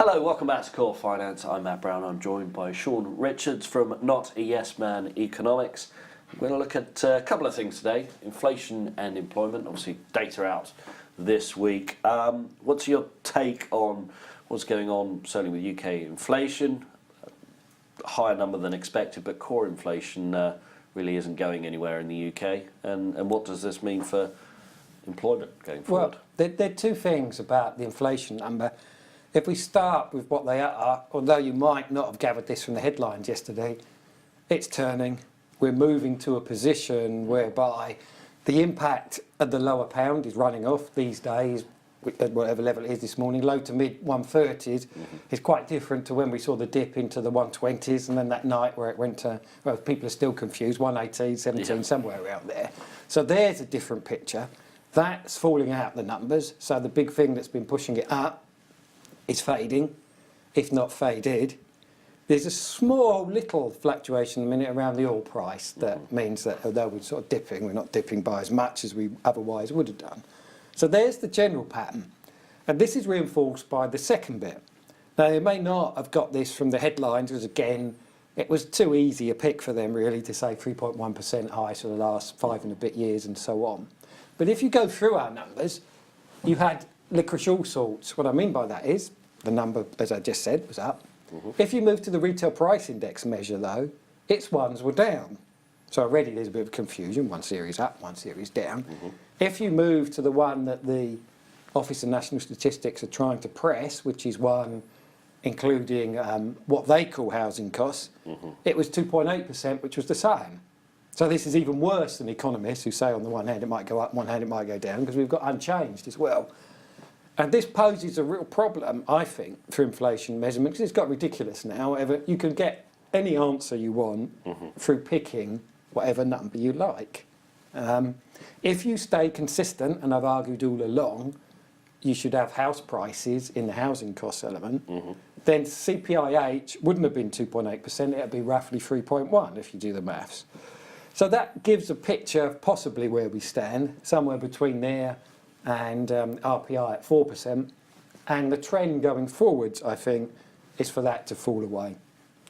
Hello, welcome back to Core Finance. I'm Matt Brown. I'm joined by Shaun Richards from Not a Yes Man Economics. We're going to look at a couple of things today: inflation and employment. Obviously, data out this week. What's your take on what's going on, certainly with UK inflation? A higher number than expected, but core inflation really isn't going anywhere in the UK. And what does this mean for employment going forward? Well, there are two things about the inflation number. If we start with what they are, although you might not have gathered this from the headlines yesterday, it's turning. We're moving to a position whereby the impact of the lower pound is running off these days, at whatever level it is this morning, low to mid 130s. Is quite different to when we saw the dip into the 120s, and then that night where it went to, well, people are still confused, 118, 17, somewhere around there. So there's a different picture. That's falling out the numbers. So the big thing that's been pushing it up is fading, if not faded. There's a small little fluctuation a minute around the oil price that means that although we're sort of dipping, we're not dipping by as much as we otherwise would have done. So there's the general pattern. And this is reinforced by the second bit. Now, they may not have got this from the headlines, because again, it was too easy a pick for them really to say 3.1% high for the last 5 and a bit years and so on. But if you go through our numbers, you had licorice all sorts. What I mean by that is the number, as I just said, was up. If you move to the retail price index measure, though, its ones were down. So already there's a bit of confusion. One series up, one series down. If you move to the one that the Office of National Statistics are trying to press, which is one including what they call housing costs, it was 2.8%, which was the same. So this is even worse than economists who say on the one hand it might go up, on one hand it might go down, because we've got unchanged as well. And this poses a real problem, I think, for inflation measurement, because it's got ridiculous now. However, you can get any answer you want through picking whatever number you like. If you stay consistent, and I've argued all along, you should have house prices in the housing cost element, then CPIH wouldn't have been 2.8%, it would be roughly 3.1 if you do the maths. So that gives a picture of possibly where we stand, somewhere between there and RPI at 4%. And the trend going forwards, I think, is for that to fall away.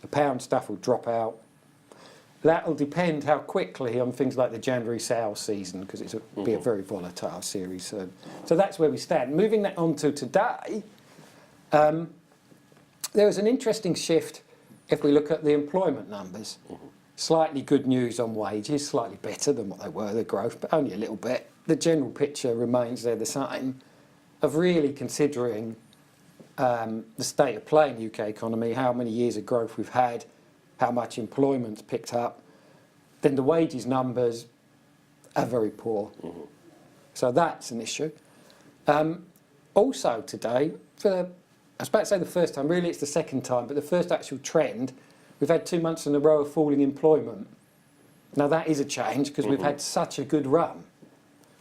The pound stuff will drop out. That will depend how quickly on things like the January sales season, because it's be a very volatile series. So that's where we stand. Moving that on to today, there was an interesting shift if we look at the employment numbers. Slightly good news on wages, slightly better than what they were, the growth, but only a little bit. The general picture remains there the same, of really considering the state of play in the UK economy, how many years of growth we've had, how much employment's picked up, then the wages numbers are very poor. So that's an issue. Also today, I was about to say the first time, really it's the second time, but the first actual trend, we've had 2 months in a row of falling employment. Now that is a change because we've had such a good run.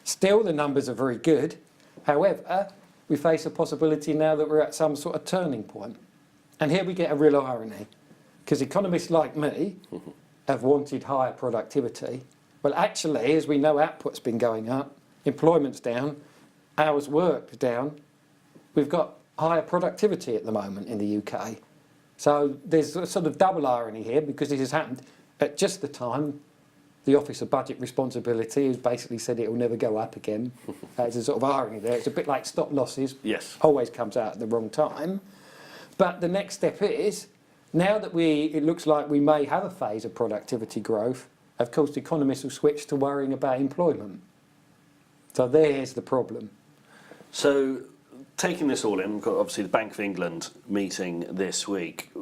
Still the numbers are very good. However, we face a possibility now that we're at some sort of turning point. And here we get a real irony, because economists like me have wanted higher productivity. Well, actually, as we know, output's been going up, employment's down, hours worked down. We've got higher productivity at the moment in the UK. So there's a sort of double irony here, because this has happened at just the time the Office of Budget Responsibility has basically said it will never go up again. There's a sort of irony there. It's a bit like stop losses. Yes. Always comes out at the wrong time. But the next step is, now that it looks like we may have a phase of productivity growth, of course the economists will switch to worrying about employment. So there's the problem. So taking this all in, we've got obviously the Bank of England meeting this week.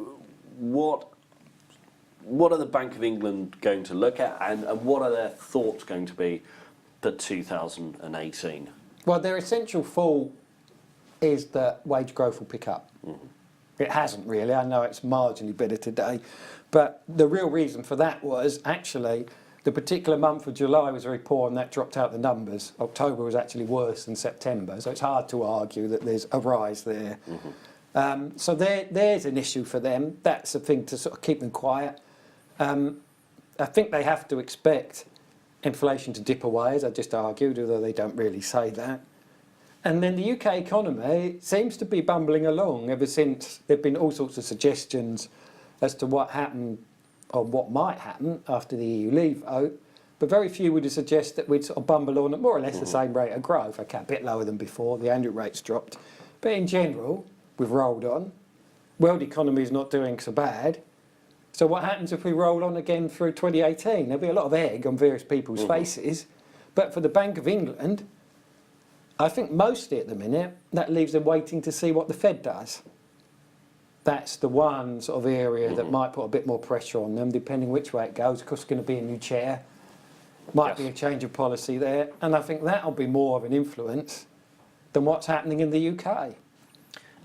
What are the Bank of England going to look at, and what are their thoughts going to be for 2018? Well, their essential thought is that wage growth will pick up. It hasn't really. I know it's marginally better today. But the real reason for that was actually the particular month of July was very poor, and that dropped out the numbers. October was actually worse than September. So it's hard to argue that there's a rise there. So there's an issue for them. That's a thing to sort of keep them quiet. I think they have to expect inflation to dip away, as I just argued, although they don't really say that. And then the UK economy seems to be bumbling along ever since there have been all sorts of suggestions as to what happened or what might happen after the EU leave vote. But very few would suggest that we'd sort of bumble on at more or less the same rate of growth. Okay, a bit lower than before, the annual rate's dropped. But in general, we've rolled on. World economy is not doing so bad. So what happens if we roll on again through 2018? There'll be a lot of egg on various people's faces. But for the Bank of England, I think mostly at the minute, that leaves them waiting to see what the Fed does. That's the one sort of area that might put a bit more pressure on them, depending which way it goes. Of course, it's going to be a new chair. Might be a change of policy there. And I think that'll be more of an influence than what's happening in the UK.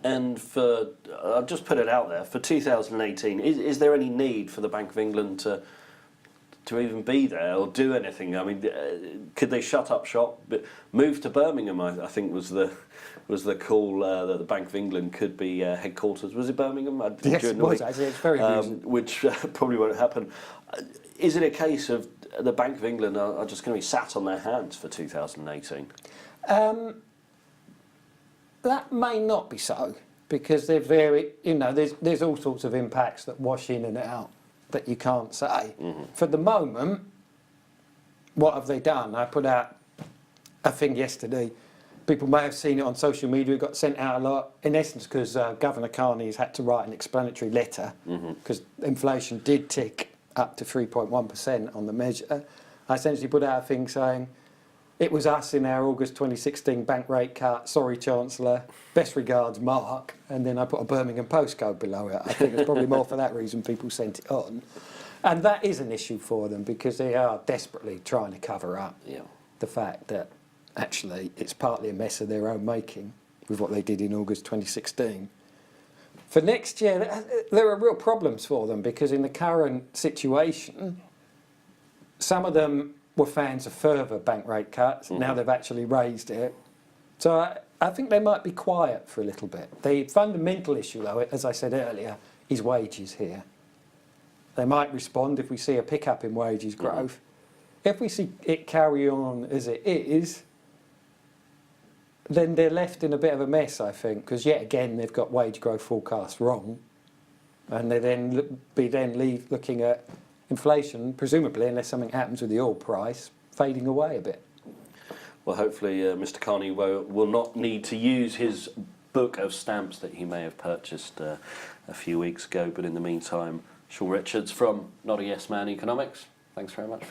And for, I'll just put it out there, for 2018, is there any need for the Bank of England to even be there or do anything? I mean, could they shut up shop, but move to Birmingham? I think was the call that the Bank of England could be headquarters. Was it Birmingham? Yes, it was actually. It's very amusing. Which probably won't happen. Is it a case of the Bank of England are just going to be sat on their hands for 2018? That may not be so, because they're very, there's all sorts of impacts that wash in and out that you can't say. For the moment, what have they done? I put out a thing yesterday. People may have seen it on social media. It got sent out a lot, in essence, because Governor Carney's had to write an explanatory letter, because inflation did tick up to 3.1% on the measure. I essentially put out a thing saying, it was us in our August 2016 bank rate cut. Sorry, Chancellor. Best regards, Mark. And then I put a Birmingham postcode below it. I think it's probably more for that reason people sent it on. And that is an issue for them because they are desperately trying to cover up the fact that actually it's partly a mess of their own making with what they did in August 2016. For next year, there are real problems for them because in the current situation, some of them were fans of further bank rate cuts. Now they've actually raised it. So I think they might be quiet for a little bit. The fundamental issue, though, as I said earlier, is wages here. They might respond if we see a pickup in wages growth. If we see it carry on as it is, then they're left in a bit of a mess, I think, because yet again they've got wage growth forecasts wrong. And they then looking at inflation, presumably, unless something happens with the oil price, fading away a bit. Well, hopefully Mr. Carney will not need to use his book of stamps that he may have purchased a few weeks ago. But in the meantime, Shaun Richards from Not a Yes Man Economics, thanks very much.